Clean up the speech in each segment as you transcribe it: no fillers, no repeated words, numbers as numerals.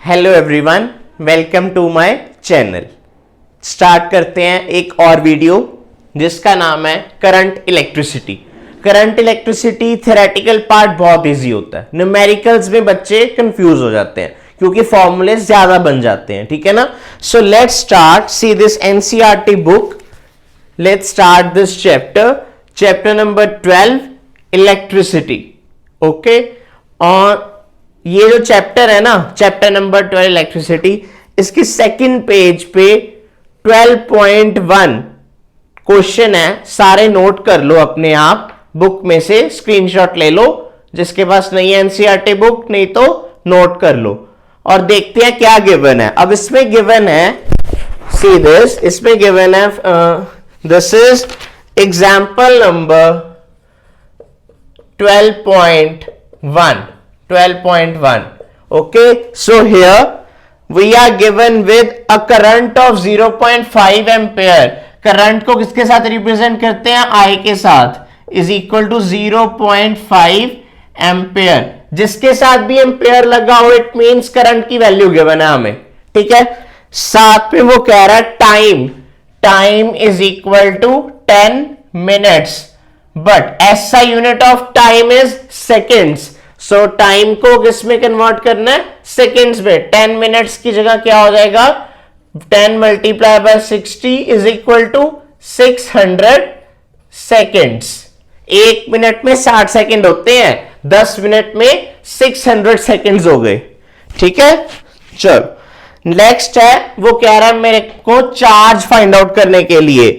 Hello everyone, welcome to my channel. Start करते हैं एक और वीडियो जिसका नाम है current electricity. Current electricity theoretical part बहुत इजी होता है, न्यूमेरिकल्स में बच्चे कंफ्यूज हो जाते हैं क्योंकि फॉर्मूले ज्यादा बन जाते हैं, ठीक है ना। So let's start, see this NCERT book, let's start this chapter number 12 electricity. Okay, और ये जो चैप्टर है ना, चैप्टर नंबर 12 इलेक्ट्रिसिटी, इसकी सेकंड पेज पे 12.1 क्वेश्चन है। सारे नोट कर लो अपने आप, बुक में से स्क्रीनशॉट ले लो, जिसके पास नहीं है एनसीईआरटी बुक, नहीं तो नोट कर लो और देखते हैं क्या गिवन है। अब इसमें गिवन है, सी दिस, इसमें गिवन है, this is example number 12.1. Okay, so here we are given with a current of 0.5 ampere. Current को किसके साथ रिप्रेजेंट करते हैं? I के साथ, is equal to 0.5 एम्पेयर। जिसके साथ भी एम्पेयर लगा हो, इट मींस करंट की वैल्यू गिवन है हमें, ठीक है। साथ में वो कह रहा है time is equal to 10 minutes, but SI unit of time is seconds. So time को किस में कन्वर्ट करना है? सेकेंड्स में। 10 मिनट्स की जगह क्या हो जाएगा? 10 multiply by 60 is equal to 600 seconds. 1 minute में 60 सेकेंड होते हैं, 10 मिनट में 600 सेकेंड्स हो गए, ठीक है। चलो नेक्स्ट है, वो कह रहा है मेरे को चार्ज फाइंड आउट करने के लिए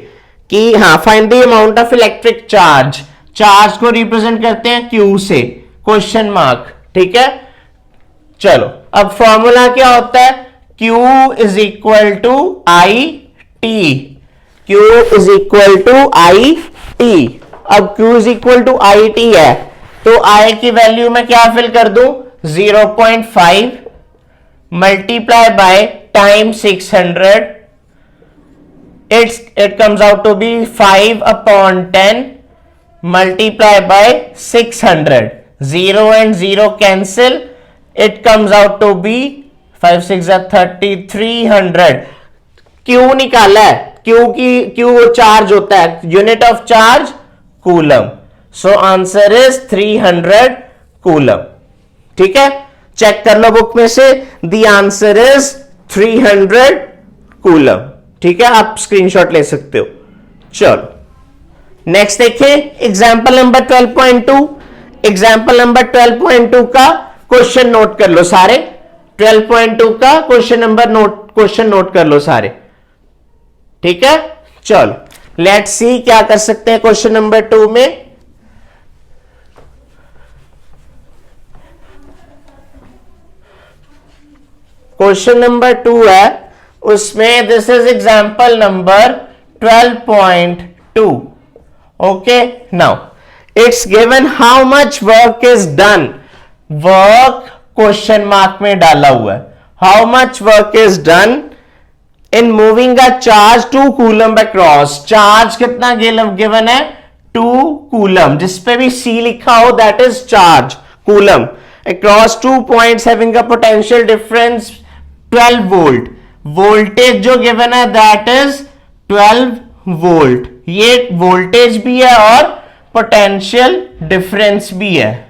कि हाँ, find the amount of electric charge. Charge को रिप्रेजेंट करते हैं Q से, क्वेश्चन मार्क, ठीक है। चलो अब फॉर्मूला क्या होता है? Q is equal to I T. Q is equal to I T. अब Q is equal to I T है, तो I की वैल्यू में क्या फिल कर दूं? 0.5 multiply by time 600, it comes out to be 5/10 multiply by 600. 0 and 0 cancel, it comes out to be 5 6 30, 300. Q निकाला है, Q चार्ज होता है, unit of charge coulomb. So answer is 300 coulomb, ठीक है। चेक कर लो बुक में से, द आंसर इज 300 कूलम, ठीक है। आप स्क्रीनशॉट ले सकते हो। चलो नेक्स्ट देखिए, एग्जाम्पल नंबर 12.2। एग्जाम्पल नंबर 12.2 का क्वेश्चन नोट कर लो सारे। 12.2 का क्वेश्चन नोट कर लो सारे, ठीक है। चलो लेट्स सी क्या कर सकते हैं क्वेश्चन नंबर 2 में। क्वेश्चन नंबर 2 है, उसमें this is example number 12.2। Okay, now it's given how much work is done. Work question mark में डाला हुआ है। How much work is done in moving a charge 2 coulomb across. Charge कितना given है? 2 coulomb, जिसपे भी C लिखा हो that is charge, coulomb, across 2 points having a potential difference 12 volt. Voltage जो गिवन है दैट इज 12 वोल्ट। ये voltage भी है और पोटेंशियल डिफरेंस भी है,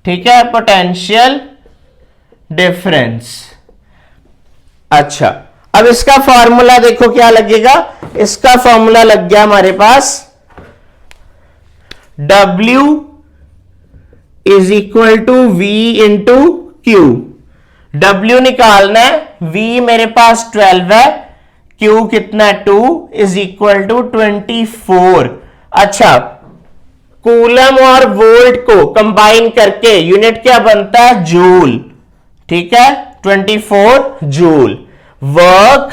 ठीक है, पोटेंशियल डिफरेंस। अच्छा, अब इसका फॉर्मूला देखो क्या लगेगा। इसका फॉर्मूला लग गया हमारे पास, W is equal to V into Q। W निकालना है, V मेरे पास 12 है, Q कितना? 2 इज इक्वल टू 24। अच्छा, कूलम और वोल्ट को कंबाइन करके यूनिट क्या बनता है? जूल, ठीक है, 24 जूल। वर्क,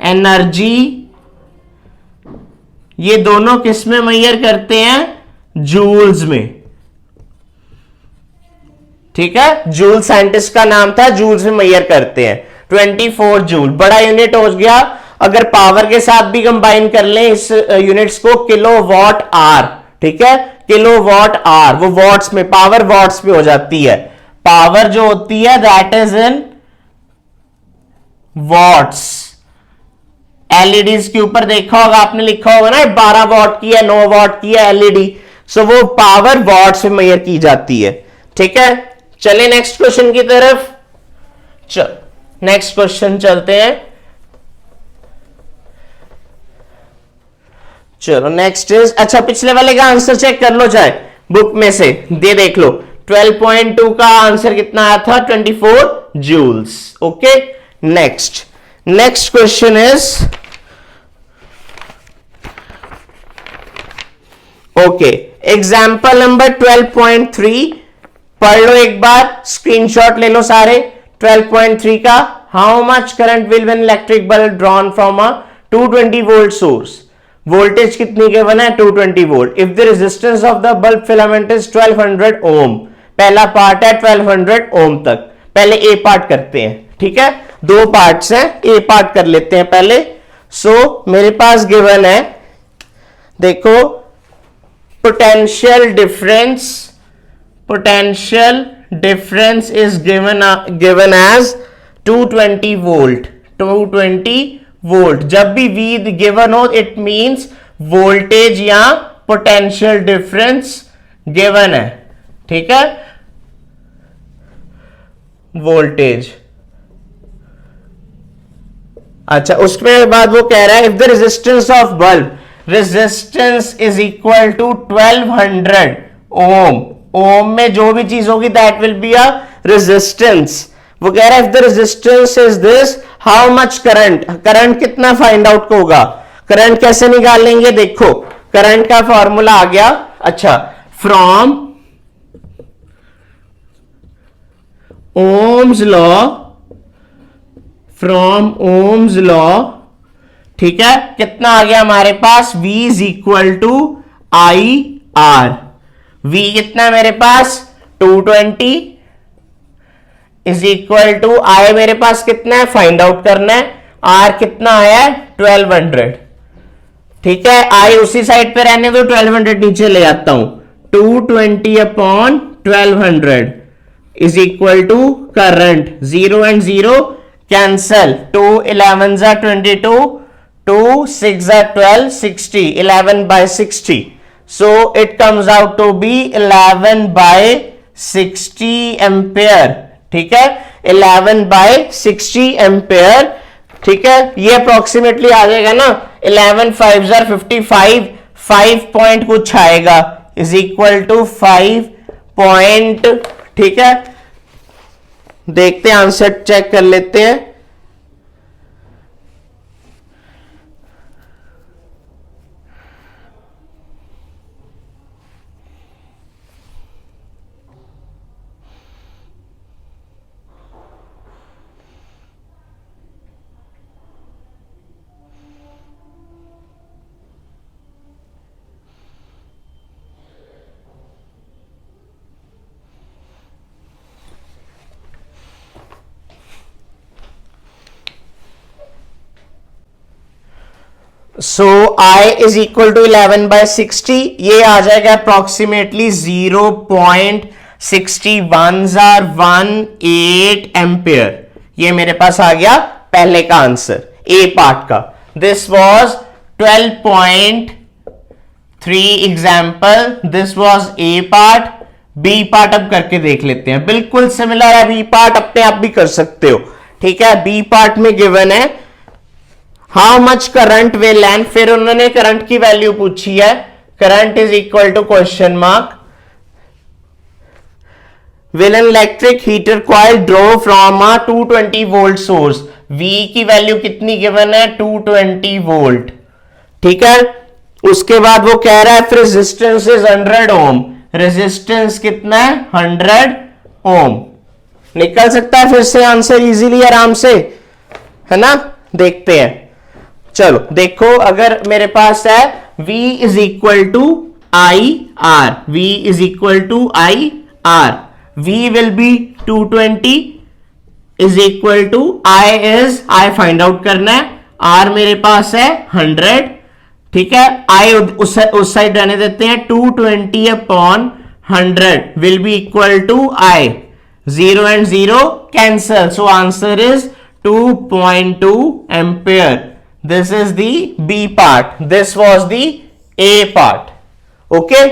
एनर्जी, ये दोनों किस में मेजर करते हैं? जूल्स में, ठीक है। जूल साइंटिस्ट का नाम था, जूल्स में मेजर करते हैं। 24 जूल बड़ा यूनिट हो गया। अगर पावर के साथ भी कंबाइन कर लें इस यूनिट्स को, किलोवाट आवर, ठीक है, किलोवाट आवर, वो वॉट्स में, पावर वॉट्स में हो जाती है। पावर जो होती है that is in watts. LEDs के ऊपर देखा होगा आपने, लिखा होगा ना 12 वॉट की है, 9 वॉट की है एलईडी, सो वो पावर वॉट्स में मेजर की जाती है। ठीक है, चलिए नेक्स्ट क्वेश्चन की तरफ। नेक्स्ट क्वेश्चन चलते हैं। चलो नेक्स्ट इज, अच्छा पिछले वाले का आंसर चेक कर लो चाहे बुक में से, दे देख लो। 12.2 का आंसर कितना आया था? 24 joules. Okay, next question is, okay example number 12.3 पढ़ लो एक बार, स्क्रीनशॉट ले लो सारे। 12.3 का, how much current will when electric bulb drawn from a 220 volt source. Voltage कितनी गिवन है? 220 volt. If the resistance of the bulb filament is 1200 ओम। पहला part है 1200 ओम तक। पहले ए पार्ट करते हैं, ठीक है, दो पार्ट्स हैं, ए पार्ट कर लेते हैं पहले। सो मेरे पास गिवन है, देखो potential difference is given as 220 volt. 220 volt. जब भी V गिवन हो इट मींस वोल्टेज या पोटेंशियल डिफरेंस गिवन है। ठीक है, वोल्टेज। अच्छा, उसमें बाद वो कह रहा है if the resistance of bulb, resistance is equal to 1200 ohm. Ohm में जो भी चीज होगी that will be a resistance. वो कह रहा है if the resistance is this, how much current, current कितना फाइंड आउट होगा। करंट कैसे निकालेंगे? देखो करंट का फॉर्मूला आ गया। अच्छा, फ्रॉम ओम्स लॉ, ठीक है, कितना आ गया हमारे पास? V is equal to I R. V कितना है मेरे पास? 220 इज इक्वल टू आई मेरे पास कितना है? फाइंड आउट करना है। R कितना आया? 1200। ठीक है, आई उसी साइड पे रहने दो, 1200 नीचे ले आता हूं। 220 upon 1200 is equal to current, 0 and 0 cancel, 2 11 जा 22, 2 6 जा 12, 60, 11 by 60. So it comes out to be 11 by 60 ampere. ठीक है, 11 by 60 एम्पेयर। ठीक है, ये अप्रोक्सीमेटली आ जाएगा ना, 11 5 जार 55, 5 पॉइंट कुछ आएगा, इज इक्वल टू 5 पॉइंट। ठीक है, देखते हैं आंसर चेक कर लेते हैं। So I is equal to 11 by 60, ये आ जाएगा अप्रोक्सीमेटली 0.6118 एम्पियर। ये मेरे पास आ गया पहले का आंसर, ए पार्ट का। This was 12.3 example, this was A part. B part अब करके देख लेते हैं, बिल्कुल सिमिलर है। बी पार्ट अपने आप भी कर सकते हो। ठीक है, बी पार्ट में गिवन है how much current will, and फिर उन्होंने करंट की वैल्यू पूछी है। Current is equal to question mark, will an electric heater coil draw from a 220 volt source. V की वैल्यू कितनी गिवन है? 220 वोल्ट। ठीक है, उसके बाद वो कह रहा है फिर रेजिस्टेंस इज 100 ओम। रेजिस्टेंस कितना है? 100 ओम। निकल सकता है फिर से आंसर इजीली, आराम से, है ना। देखते हैं, चलो देखो, अगर मेरे पास है V is equal to I R, V is equal to I R, V will be 220 is equal to I is, I find out करना है, R मेरे पास है 100। ठीक है, I उस साइड रहने देते हैं, 220 upon 100 will be equal to I, 0 and 0 cancel, so answer is 2.2 ampere. This is the B part, this was the A part. Okay,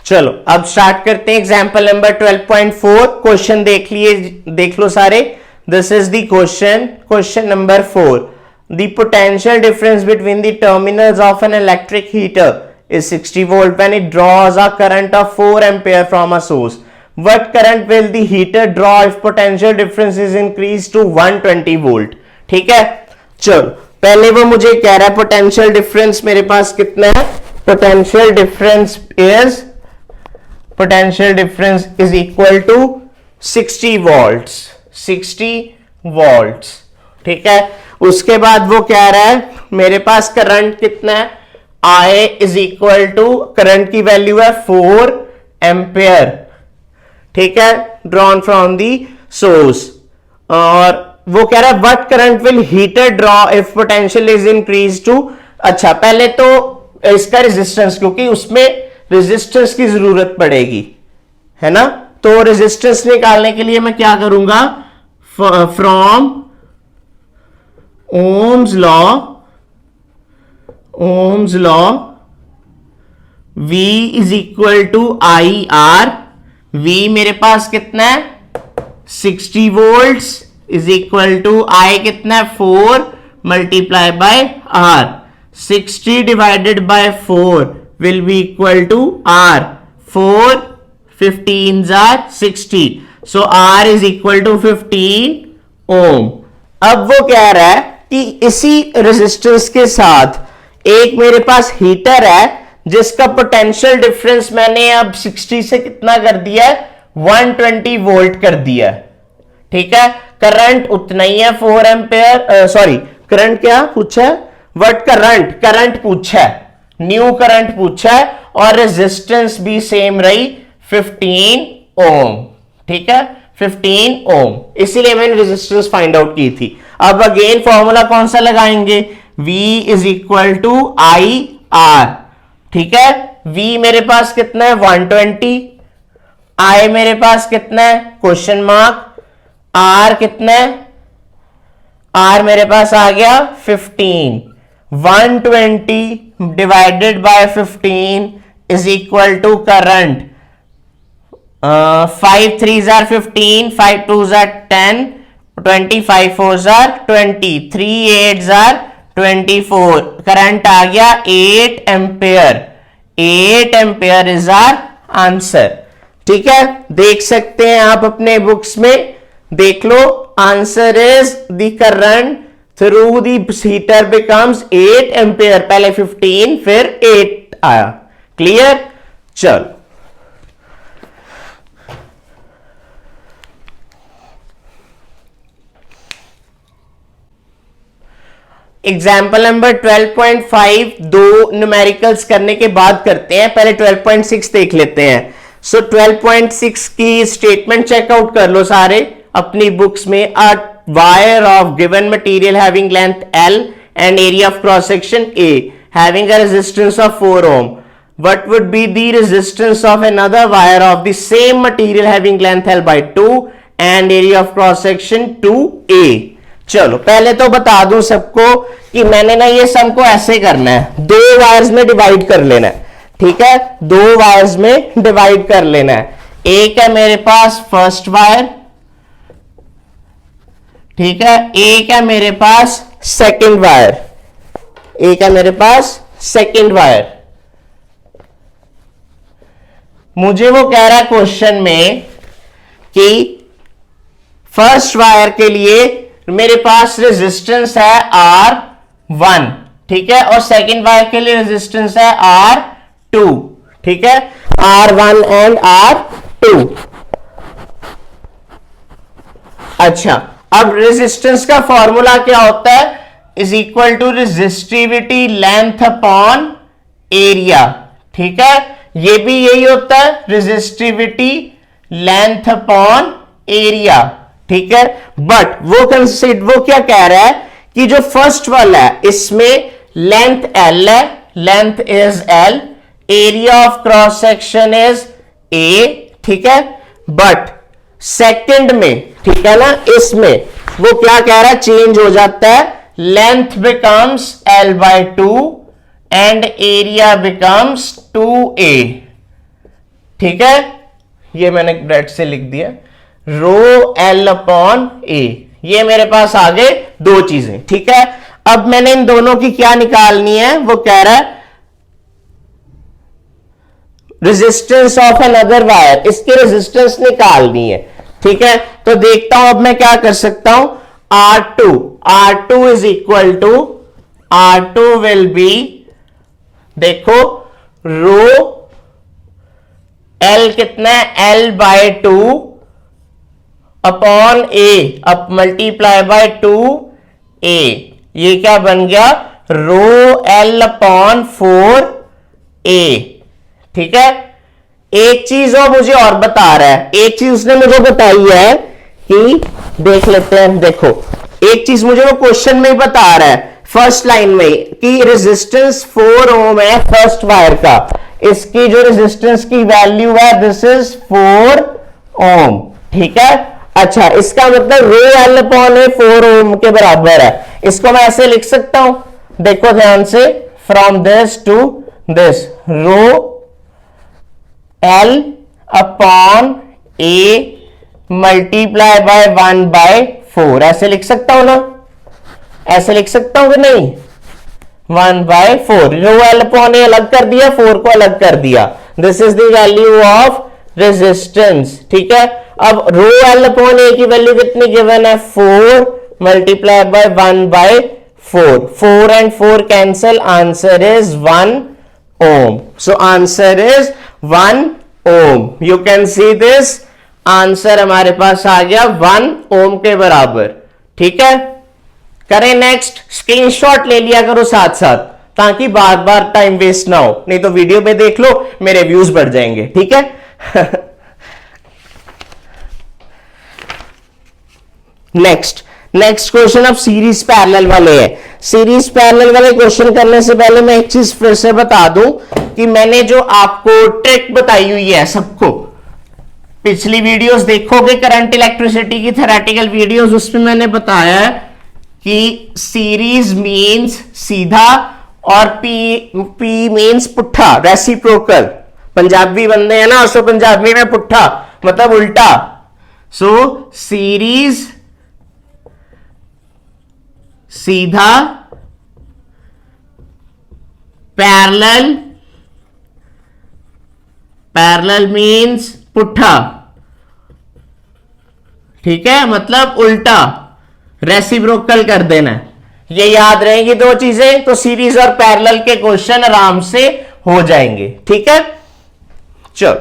चलो अब स्टार्ट करते हैं एग्जांपल नंबर 12.4. क्वेश्चन देख लो सारे. This is the question number 4. The potential difference between the terminals of N electric heater is 60 volt when it draws a current of 4 ampere from a source. What current will the heater draw if potential difference is increased to 120 volt? ठीक है, चलो पहले वो मुझे कह रहा है potential difference मेरे पास कितना है. Potential difference is equal to 60 volts. 60 volts. ठीक है, उसके बाद वो कह रहा है मेरे पास करंट कितना है. I is equal to current की वैल्यू है 4 एम्पेयर. ठीक है, ड्रॉन फ्रॉम दी सोर्स. और वो कह रहा है what current will heater draw if potential is increase to. अच्छा, पहले तो इसका रेजिस्टेंस, क्योंकि उसमें रेजिस्टेंस की जरूरत पड़ेगी, है ना. तो रेजिस्टेंस निकालने के लिए मैं क्या करूंगा, from Ohm's law V is equal to I R. V मेरे पास कितना है 60 volts is equal to I कितना है 4 multiply by R. 60 divided by 4 will be equal to R. 4 15s are 60. So R is equal to 15 ohm. अब वो कह रहा है कि इसी रेजिस्टेंस के साथ एक मेरे पास हीटर है जिसका पोटेंशियल डिफरेंस मैंने अब 60 से कितना कर दिया है 120 वोल्ट कर दिया है. ठीक है, करंट उतना ही है 4 एम्पेयर. सॉरी, करंट क्या पूछा है, व्हाट करंट पूछा है, न्यू करंट पूछा है, और रेजिस्टेंस भी सेम रही 15 ओम. ठीक है, 15 ओम, इसीलिए मैंने रेजिस्टेंस फाइंड आउट की थी. अब अगेन फॉर्मूला कौन सा लगाएंगे, V is equal to I R. ठीक है, V मेरे पास कितना है 120, I मेरे पास कितना है क्वेश्चन मार्क, R कितना है, R मेरे पास आ गया 15. 120 divided by 15 is equal to current. 5 3s are 15, 5 2s are 10, 25 4s are 20, 3 8s are 24. Current आ गया 8 ampere. 8 ampere is our answer. ठीक है, देख सकते हैं आप अपने बुक्स में, देख लो. Answer is the current through the heater becomes 8 ampere. पहले 15 फिर 8 आया. क्लियर. चलो एग्जाम्पल नंबर 12.5 दो न्यूमेरिकल्स करने के बाद करते हैं. पहले 12.6 देख लेते हैं. सो 12.6 की स्टेटमेंट चेकआउट कर लो सारे अपनी बुक्स में. A wire of given material having length L and area of cross section A having a resistance of 4 ohm. What would be the resistance of another wire of the same material having length L by 2 and area of cross section 2A. चलो पहले तो बता दूं सबको कि मैंने ना ये सम को ऐसे करना है, दो वायर्स में डिवाइड कर लेना है. ठीक है, दो वायर्स में डिवाइड कर लेना है. एक है मेरे पास फर्स्ट वायर, ठीक है, एक है मेरे पास सेकंड वायर, एक है मेरे पास सेकंड वायर. मुझे वो कह रहा है क्वेश्चन में कि फर्स्ट वायर के लिए मेरे पास रेजिस्टेंस है R1, ठीक है, और सेकंड वायर के लिए रेजिस्टेंस है R2, ठीक है, R1 एंड R2. अच्छा, अब रेजिस्टेंस का फॉर्मूला क्या होता है, is equal to resistivity length upon area. ठीक है, ये भी यही होता है, रेजिस्टिविटी लेंथ अपॉन एरिया. ठीक है, बट वो क्या कह रहा है कि जो फर्स्ट वाला है इसमें लेंथ L है, length is L, area of cross section is a, ठीक है, बट सेकंड में, ठीक है ना, इसमें वो क्या कह रहा है, चेंज हो जाता है, length becomes l/2 and area becomes 2a, ठीक है, ये मैंने ब्रैकेट से लिख दिया, रो l/a, ये मेरे पास आ गए दो चीजें, ठीक है। अब मैंने इन दोनों की क्या निकालनी है, वो कह रहा है रेजिस्टेंस ऑफ अनदर वायर, इसकी रेजिस्टेंस निकालनी है, ठीक है। तो देखता हूं अब मैं क्या कर सकता हूं, R2 is equal to, R2 will be, देखो रो L कितना है, l/2 अपॉन ए, अब मल्टीप्लाई बाय 2a, ये क्या बन गया, रो l/4a, ठीक है। एक चीज वो मुझे और बता रहा है, एक चीज उसने मुझे बताई है कि, देख लेते हैं, देखो एक चीज मुझे वो क्वेश्चन में ही बता रहा है फर्स्ट लाइन में कि रेजिस्टेंस 4 ओम है फर्स्ट वायर का, इसकी जो रेजिस्टेंस की वैल्यू है दिस इज 4 ओम, ठीक है। अच्छा, इसका मतलब रो l/a 4 ओम के बराबर है, इसको मैं ऐसे लिख सकता हूं, देखो ध्यान से, from this to this, rho l/a multiply by 1/4, ऐसे लिख सकता हूं ना, ऐसे लिख सकता हूं कि नहीं, 1/4, रो l/a अलग कर दिया, 4 को अलग कर दिया, this is the value of resistance, ठीक है। अब रो l/a की वैल्यू कितनी गिवन है, 4 multiply by 1/4, 4 and 4 cancel, answer is 1 ohm, so answer is 1 ohm, you can see this, answer हमारे पास आ गया 1 ओम के बराबर, ठीक है। करें नेक्स्ट, स्क्रीनशॉट ले लिया करो साथ साथ, ताकि बार बार टाइम वेस्ट ना हो, नहीं तो वीडियो पे देख लो, मेरे व्यूज बढ़ जाएंगे, ठीक है। नेक्स्ट क्वेश्चन अब सीरीज पैरेलल वाले हैं। सीरीज पैरेलल वाले क्वेश्चन करने से पहले मैं एक चीज फिर से बता दूं कि मैंने जो आपको ट्रिक बताई हुई है सबको, पिछली वीडियोस देखोगे करंट इलेक्ट्रिसिटी की थ्योरेटिकल वीडियोस, उसमें मैंने बताया है कि सीरीज मींस सीधा और पी मींस पुट्ठा, रेसिप्रोकल, पंजाबी बंदे हैं ना, सो पंजाबी में पुट्ठा मतलब उल्टा, सो सीरीज सीधा, पैरेलल मींस पुट्ठा, ठीक है, मतलब उल्टा, रेसिप्रोकल कर देना, ये याद रहेंगी दो चीजें, तो सीरीज और पैरेलल के क्वेश्चन आराम से हो जाएंगे, ठीक है। चलो